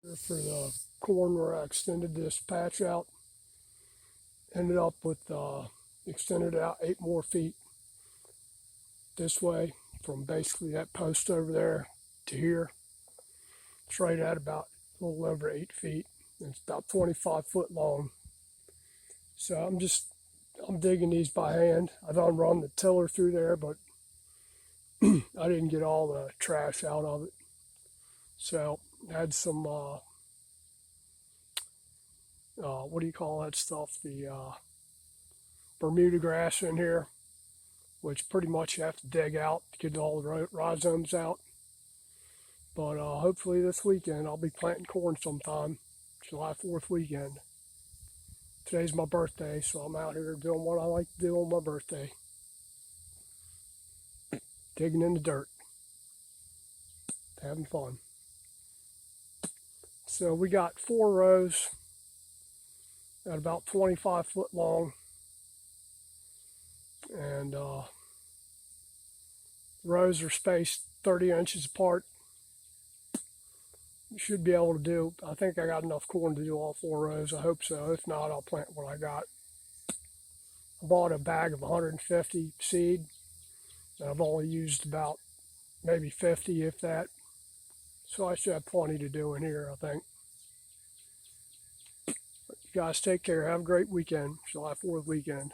For the corn where I extended this patch out, ended up with extended out 8 more feet this way from basically that post over there to here. It's right at about a little over 8 feet. It's about 25 foot long. So I'm digging these by hand. I don't run the tiller through there, but I didn't get all the trash out of it. So I had some what do you call that stuff? The Bermuda grass in here, which pretty much you have to dig out to get all the rhizomes out. But hopefully this weekend I'll be planting corn sometime, July 4th weekend. Today's my birthday, so I'm out here doing what I like to do on my birthday. Digging in the dirt. Having fun. So we got 4 rows at about 25 foot long. And rows are spaced 30 inches apart. You should be able to do, I think I got enough corn to do all 4 rows. I hope so. If not, I'll plant what I got. I bought a bag of 150 seed. And I've only used about maybe 50, if that. So I should have plenty to do in here, I think. But you guys take care. Have a great weekend, July 4th weekend.